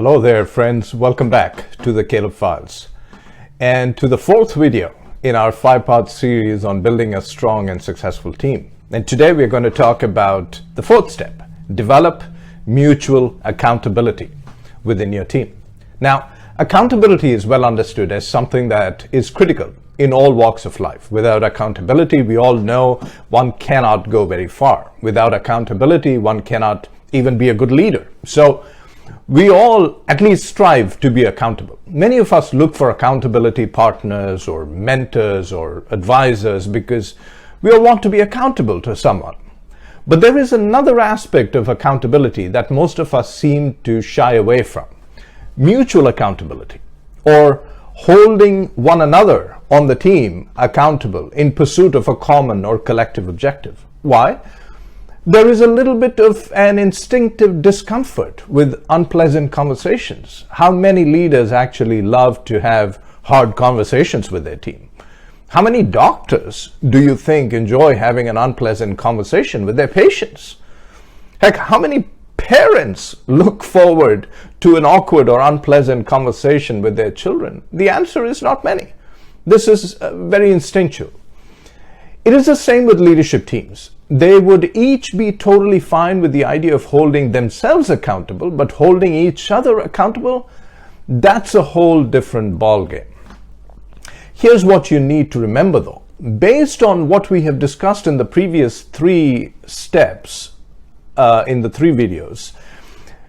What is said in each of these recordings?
Hello there, friends. Welcome back to the Caleb Files and to the fourth video in our 5-part series on building a strong and successful team. And today we're going to talk about the fourth step: develop mutual accountability within your team. Now, accountability is well understood as something that is critical in all walks of life. Without accountability, we all know one cannot go very far. Without accountability, one cannot even be a good leader. So we all at least strive to be accountable. Many of us look for accountability partners or mentors or advisors because we all want to be accountable to someone. But there is another aspect of accountability that most of us seem to shy away from: mutual accountability, or holding one another on the team accountable in pursuit of a common or collective objective. Why? There is a little bit of an instinctive discomfort with unpleasant conversations. How many leaders actually love to have hard conversations with their team? How many doctors do you think enjoy having an unpleasant conversation with their patients? Heck, how many parents look forward to an awkward or unpleasant conversation with their children? The answer is not many. This is very instinctual. It is the same with leadership teams. They would each be totally fine with the idea of holding themselves accountable, but holding each other accountable, that's a whole different ballgame. Here's what you need to remember though. Based on what we have discussed in the previous 3 steps in the 3 videos,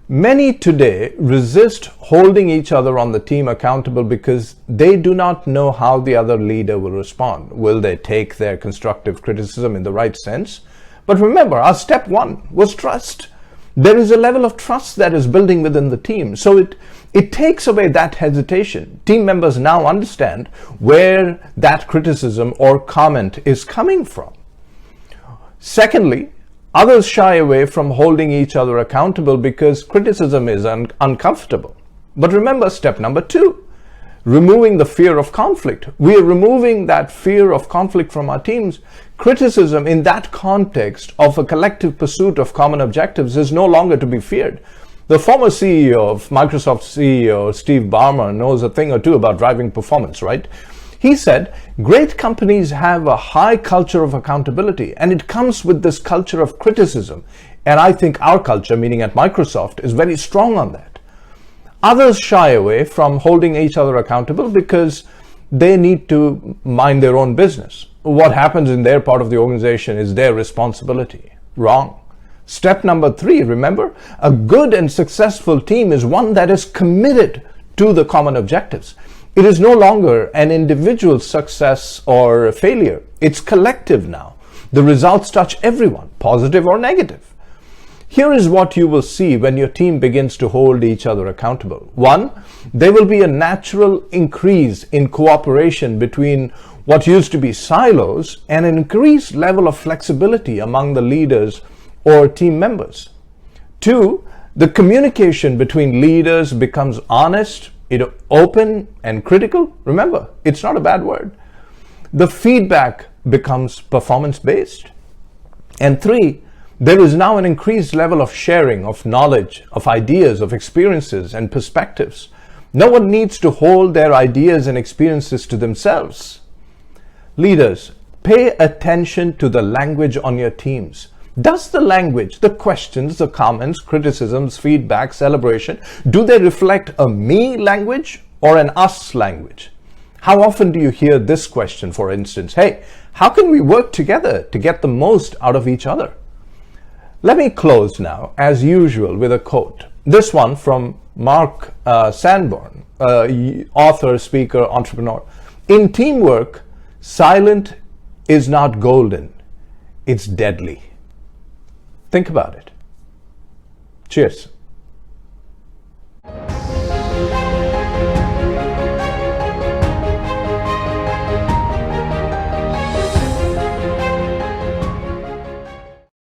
many today resist holding each other on the team accountable because they do not know how the other leader will respond. Will they take their constructive criticism in the right sense? But remember, our step 1 was trust. There is a level of trust that is building within the team. So it takes away that hesitation. Team members now understand where that criticism or comment is coming from. Secondly, others shy away from holding each other accountable because criticism is uncomfortable. But remember step number 2, removing the fear of conflict. We are removing that fear of conflict from our teams. Criticism in that context of a collective pursuit of common objectives is no longer to be feared. The former CEO of Microsoft CEO, Steve Ballmer, knows a thing or two about driving performance, right? He said, great companies have a high culture of accountability, and it comes with this culture of criticism. And I think our culture, meaning at Microsoft, is very strong on that. Others shy away from holding each other accountable because they need to mind their own business. What happens in their part of the organization is their responsibility. Wrong. Step number 3, remember, a good and successful team is one that is committed to the common objectives. It is no longer an individual success or failure. It's collective now. The results touch everyone, positive or negative. Here is what you will see when your team begins to hold each other accountable. 1, there will be a natural increase in cooperation between what used to be silos and an increased level of flexibility among the leaders or team members. 2, the communication between leaders becomes honest, open and critical. Remember, it's not a bad word. The feedback becomes performance-based. And 3, there is now an increased level of sharing of knowledge, of ideas, of experiences and perspectives. No one needs to hold their ideas and experiences to themselves. Leaders, pay attention to the language on your teams. Does the language, the questions, the comments, criticisms, feedback, celebration, do they reflect a me language or an us language? How often do you hear this question, for instance? Hey, how can we work together to get the most out of each other? Let me close now, as usual, with a quote. This one from Mark Sanborn, author, speaker, entrepreneur. In teamwork, silent is not golden, it's deadly. Think about it. Cheers.